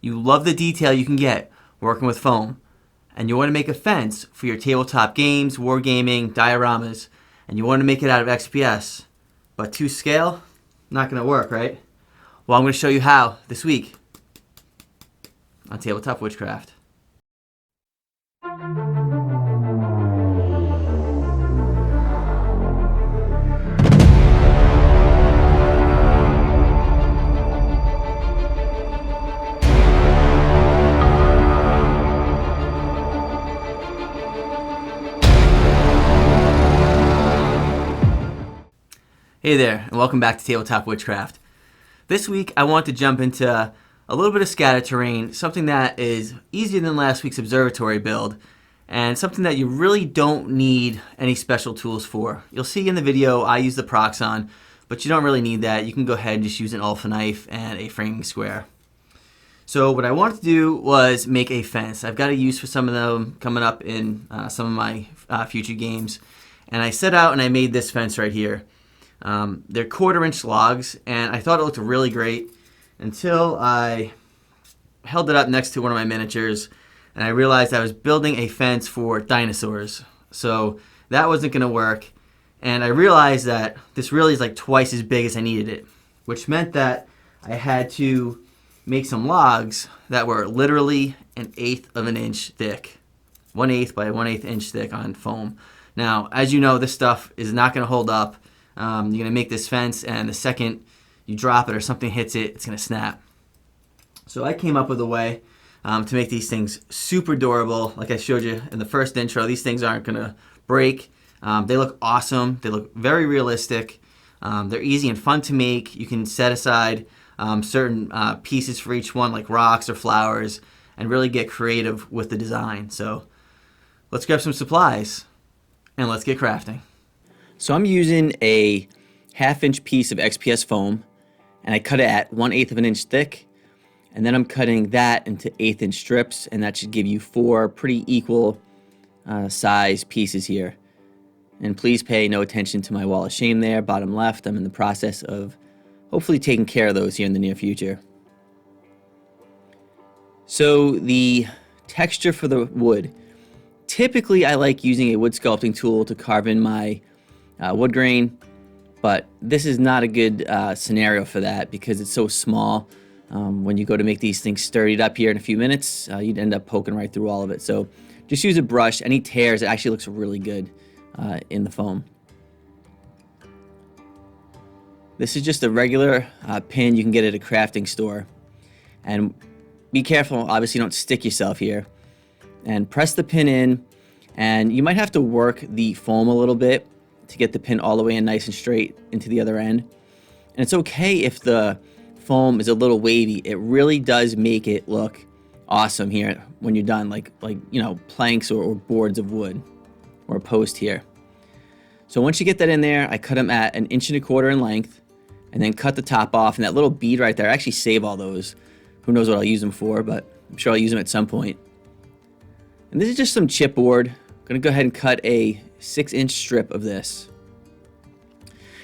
You love the detail you can get working with foam, and you want to make a fence for your tabletop games, wargaming, dioramas, and you want to make it out of XPS, but to scale, not going to work, right? Well, I'm going to show you how this week on Tabletop Witchcraft. Hey there, and welcome back to Tabletop Witchcraft. This week, I want to jump into a little bit of scatter terrain, something that is easier than last week's observatory build, and something that you really don't need any special tools for. You'll see in the video, I use the Proxon, but you don't really need that. You can go ahead and just use an alpha knife and a framing square. So what I wanted to do was make a fence. I've got a use for some of them coming up in some of my future games, and I set out and I made this fence right here. They're 1/4-inch logs, and I thought it looked really great until I held it up next to one of my miniatures, and I realized I was building a fence for dinosaurs. So that wasn't going to work, and I realized that this really is like twice as big as I needed it, which meant that I had to make some logs that were literally 1/8 of an inch thick, 1/8 by 1/8 inch thick on foam. Now, as you know, this stuff is not going to hold up. You're going to make this fence, and the second you drop it or something hits it, it's going to snap. So I came up with a way to make these things super durable. Like I showed you in the first intro, these things aren't going to break. They look awesome. They look very realistic. They're easy and fun to make. You can set aside certain pieces for each one, like rocks or flowers, and really get creative with the design. So let's grab some supplies, and let's get crafting. So I'm using a 1/2-inch piece of XPS foam, and I cut it at 1/8 of an inch thick, and then I'm cutting that into 1/8-inch strips, and that should give you 4 pretty equal size pieces here. And please pay no attention to my wall of shame there, bottom left. I'm in the process of hopefully taking care of those here in the near future. So the texture for the wood. Typically, I like using a wood sculpting tool to carve in my wood grain, but this is not a good scenario for that because it's so small. When you go to make these things sturdied up here in a few minutes, you'd end up poking right through all of it. So just use a brush. Any tears, it actually looks really good in the foam. This is just a regular pin you can get at a crafting store. And be careful, obviously don't stick yourself here. And press the pin in, and you might have to work the foam a little bit to get the pin all the way in nice and straight into the other end. And it's okay if the foam is a little wavy. It really does make it look awesome here when you're done, like you know, planks or boards of wood or a post here. So once you get that in there, I cut them at 1 1/4 inches in length, and then cut the top off. And that little bead right there, I actually save all those. Who knows what I'll use them for, but I'm sure I'll use them at some point. And this is just some chipboard. I'm gonna go ahead and cut a 6-inch strip of this.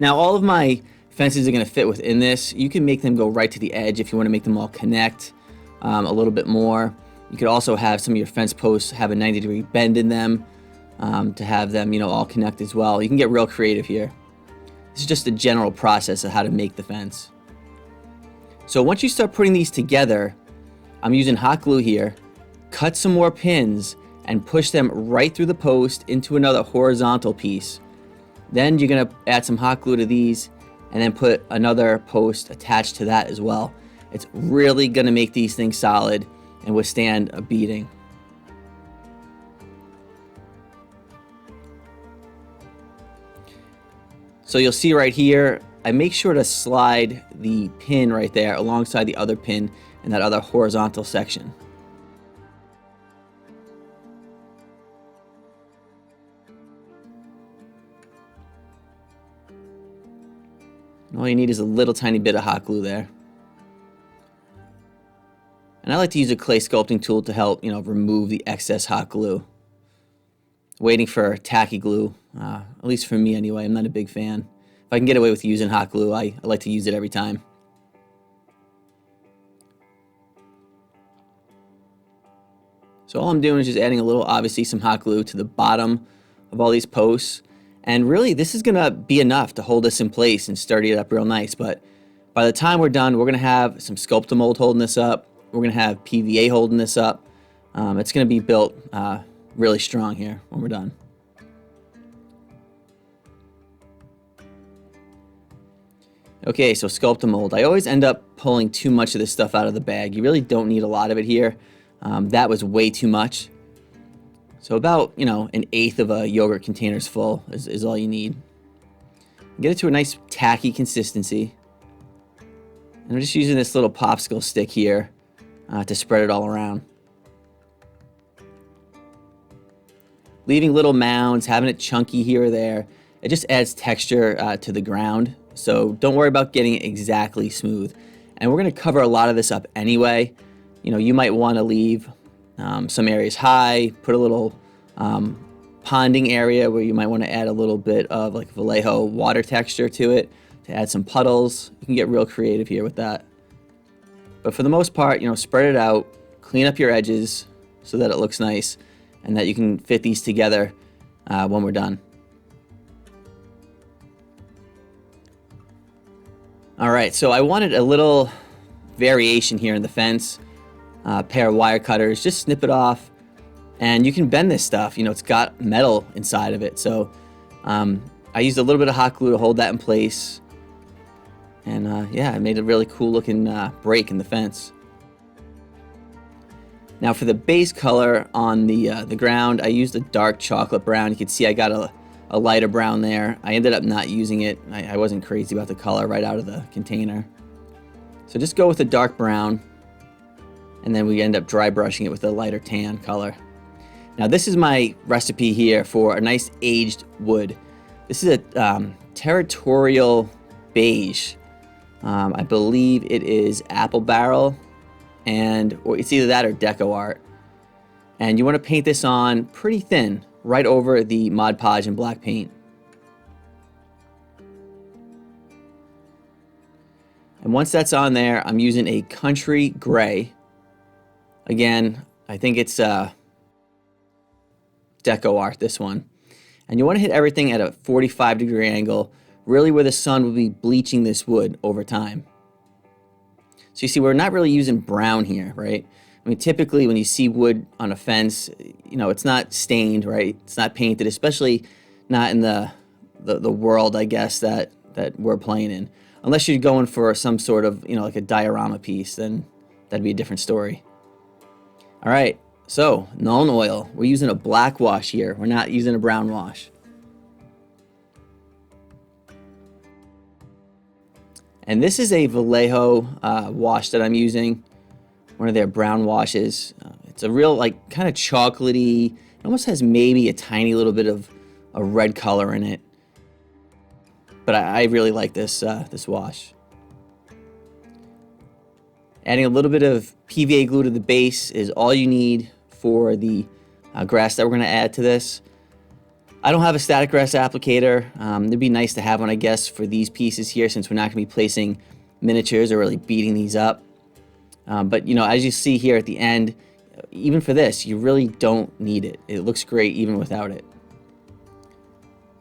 Now all of my fences are gonna fit within this. You can make them go right to the edge if you wanna make them all connect a little bit more. You could also have some of your fence posts have a 90-degree bend in them to have them, you know, all connect as well. You can get real creative here. This is just a general process of how to make the fence. So once you start putting these together, I'm using hot glue here. Cut some more pins and push them right through the post into another horizontal piece. Then you're gonna add some hot glue to these and then put another post attached to that as well. It's really gonna make these things solid and withstand a beating. So you'll see right here, I make sure to slide the pin right there alongside the other pin in that other horizontal section. And all you need is a little tiny bit of hot glue there. And I like to use a clay sculpting tool to help, remove the excess hot glue. Waiting for tacky glue, at least for me anyway, I'm not a big fan. If I can get away with using hot glue, I like to use it every time. So all I'm doing is just adding a little, obviously some hot glue to the bottom of all these posts. And really this is gonna be enough to hold this in place and sturdy it up real nice. But by the time we're done, we're gonna have some Sculptamold holding this up. We're gonna have PVA holding this up. It's gonna be built really strong here when we're done. Okay, so Sculptamold. I always end up pulling too much of this stuff out of the bag. You really don't need a lot of it here. That was way too much. So about, you know, 1/8 of a yogurt container's full is all you need. Get it to a nice tacky consistency. And I'm just using this little popsicle stick here to spread it all around. Leaving little mounds, having it chunky here or there, it just adds texture to the ground. So don't worry about getting it exactly smooth. And we're going to cover a lot of this up anyway. You know, you might want to leave some areas high, put a little ponding area where you might want to add a little bit of like Vallejo water texture to it to add some puddles. You can get real creative here with that. But for the most part, you know, spread it out, clean up your edges so that it looks nice and that you can fit these together when we're done. All right, so I wanted a little variation here in the fence. Pair of wire cutters, just snip it off, and you can bend this stuff. You know, it's got metal inside of it, so I used a little bit of hot glue to hold that in place, and yeah, I made a really cool looking break in the fence. Now for the base color on the ground, I used a dark chocolate brown. You can see I got a lighter brown there. I ended up not using it. I wasn't crazy about the color right out of the container. So just go with a dark brown, and then we end up dry brushing it with a lighter tan color. Now this is my recipe here for a nice aged wood. This is a territorial beige. I believe it is apple barrel, or it's either that or deco art. And you want to paint this on pretty thin, right over the Mod Podge and black paint. And once that's on there, I'm using a country gray. Again, I think it's deco art, this one. And you want to hit everything at a 45-degree angle, really where the sun will be bleaching this wood over time. So you see, we're not really using brown here, right? I mean, typically when you see wood on a fence, you know, it's not stained, right? It's not painted, especially not in the world, I guess, that we're playing in. Unless you're going for some sort of, you know, like a diorama piece, then that'd be a different story. All right, so Nuln Oil. We're using a black wash here. We're not using a brown wash. And this is a Vallejo wash that I'm using. One of their brown washes. It's a real, like, kind of chocolatey. It almost has maybe a tiny little bit of a red color in it. But I really like this wash. Adding a little bit of PVA glue to the base is all you need for the grass that we're going to add to this. I don't have a static grass applicator. It'd be nice to have one, I guess, for these pieces here, since we're not going to be placing miniatures or really beating these up. But, you know, as you see here at the end, even for this, you really don't need it. It looks great even without it.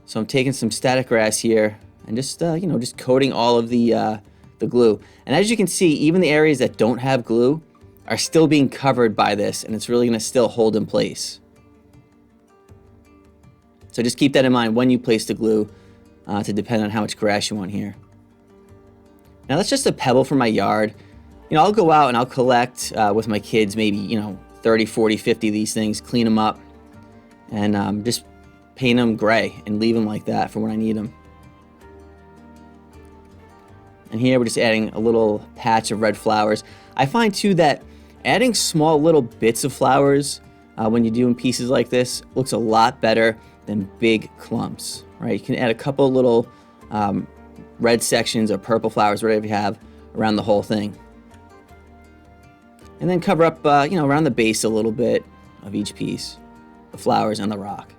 So I'm taking some static grass here and just, you know, just coating all of the glue. And as you can see, even the areas that don't have glue are still being covered by this, and it's really going to still hold in place. So just keep that in mind when you place the glue to depend on how much grass you want here. Now that's just a pebble from my yard. You know, I'll go out and I'll collect with my kids maybe, you know, 30, 40, 50 of these things, clean them up, and just paint them gray and leave them like that for when I need them. And here we're just adding a little patch of red flowers. I find too that adding small little bits of flowers when you're doing pieces like this looks a lot better than big clumps, right? You can add a couple little red sections or purple flowers, whatever you have, around the whole thing. And then cover up, you know, around the base a little bit of each piece, the flowers and the rock.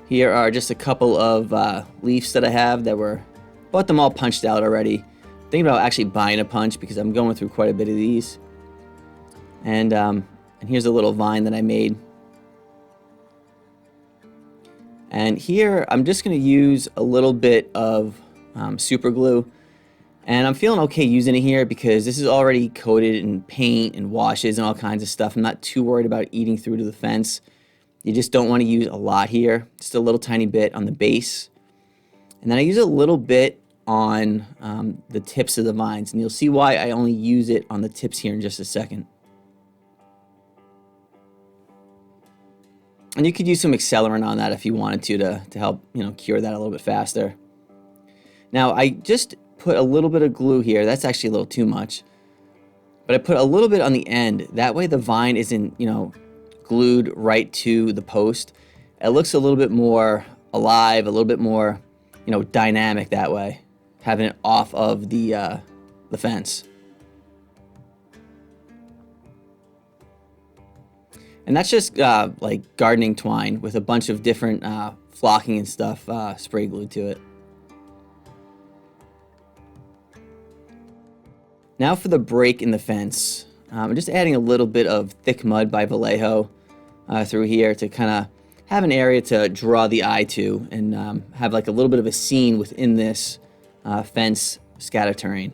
Here are just a couple of leaves that I have that bought them all punched out already. Thinking about actually buying a punch because I'm going through quite a bit of these. And And here's a little vine that I made. And here I'm just going to use a little bit of super glue. And I'm feeling okay using it here because this is already coated in paint and washes and all kinds of stuff. I'm not too worried about eating through to the fence. You just don't want to use a lot here. Just a little tiny bit on the base. And then I use a little bit on the tips of the vines. And you'll see why I only use it on the tips here in just a second. And you could use some accelerant on that if you wanted to help, cure that a little bit faster. Now I just put a little bit of glue here. That's actually a little too much. But I put a little bit on the end. That way the vine isn't, glued right to the post. It looks a little bit more alive, a little bit more, dynamic that way, having it off of the fence. And that's just like gardening twine with a bunch of different flocking and stuff spray glued to it. Now for the break in the fence. I'm just adding a little bit of thick mud by Vallejo through here to kind of have an area to draw the eye to and have like a little bit of a scene within this fence scatter terrain.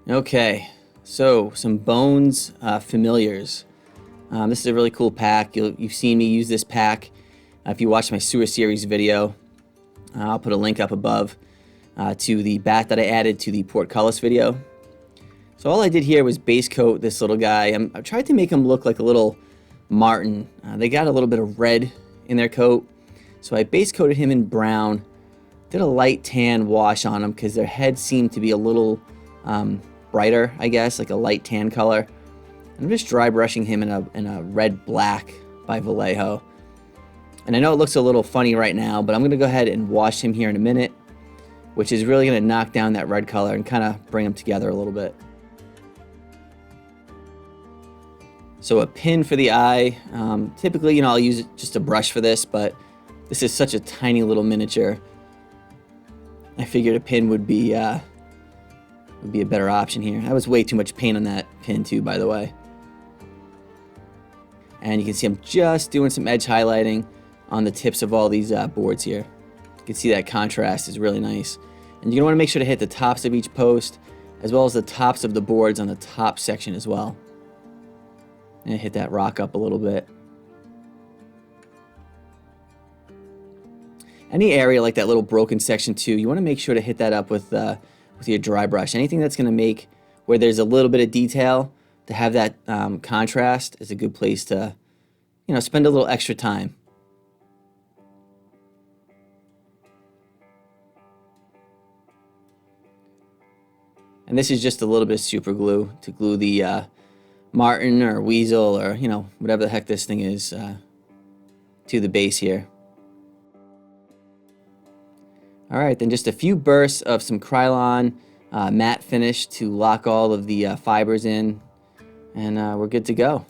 Okay, so some Bones Familiars. This is a really cool pack. You've seen me use this pack if you watched my Sewer Series video. I'll put a link up above to the bat that I added to the portcullis video. So all I did here was base coat this little guy. I tried to make him look like a little martin. They got a little bit of red in their coat. So I base coated him in brown. Did a light tan wash on him because their head seemed to be a little brighter, I guess, like a light tan color. I'm just dry brushing him in a red black by Vallejo. And I know it looks a little funny right now, but I'm going to go ahead and wash him here in a minute, which is really going to knock down that red color and kind of bring them together a little bit. So a pin for the eye. Typically, I'll use just a brush for this, but this is such a tiny little miniature. I figured a pin would be a better option here. That was way too much paint on that pin too, by the way. And you can see I'm just doing some edge highlighting on the tips of all these boards here. You can see that contrast is really nice. And you're gonna wanna make sure to hit the tops of each post, as well as the tops of the boards on the top section as well. And hit that rock up a little bit. Any area like that little broken section too, you wanna make sure to hit that up with your dry brush. Anything that's gonna make where there's a little bit of detail, to have that contrast is a good place to, spend a little extra time. And this is just a little bit of super glue to glue the martin or weasel or, whatever the heck this thing is to the base here. All right, then just a few bursts of some Krylon matte finish to lock all of the fibers in, and we're good to go.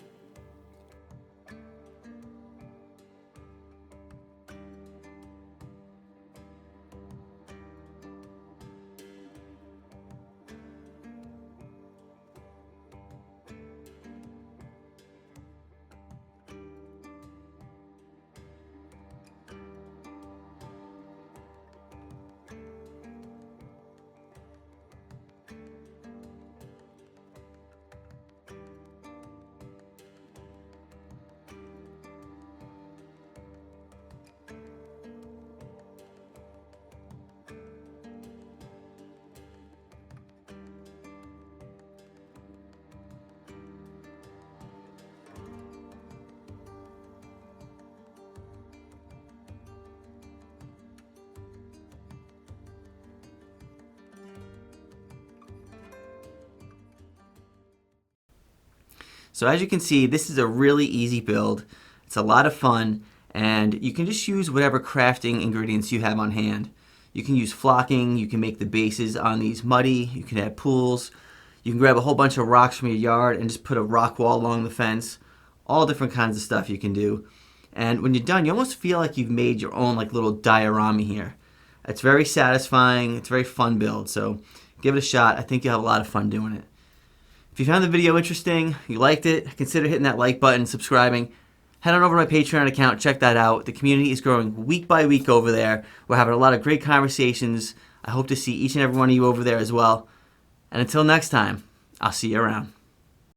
So as you can see, this is a really easy build. It's a lot of fun, and you can just use whatever crafting ingredients you have on hand. You can use flocking, you can make the bases on these muddy, you can add pools, you can grab a whole bunch of rocks from your yard and just put a rock wall along the fence. All different kinds of stuff you can do. And when you're done, you almost feel like you've made your own like little diorama here. It's very satisfying, it's a very fun build, so give it a shot. I think you'll have a lot of fun doing it. If you found the video interesting, you liked it, consider hitting that like button, subscribing. Head on over to my Patreon account, check that out. The community is growing week by week over there. We're having a lot of great conversations. I hope to see each and every one of you over there as well. And until next time, I'll see you around.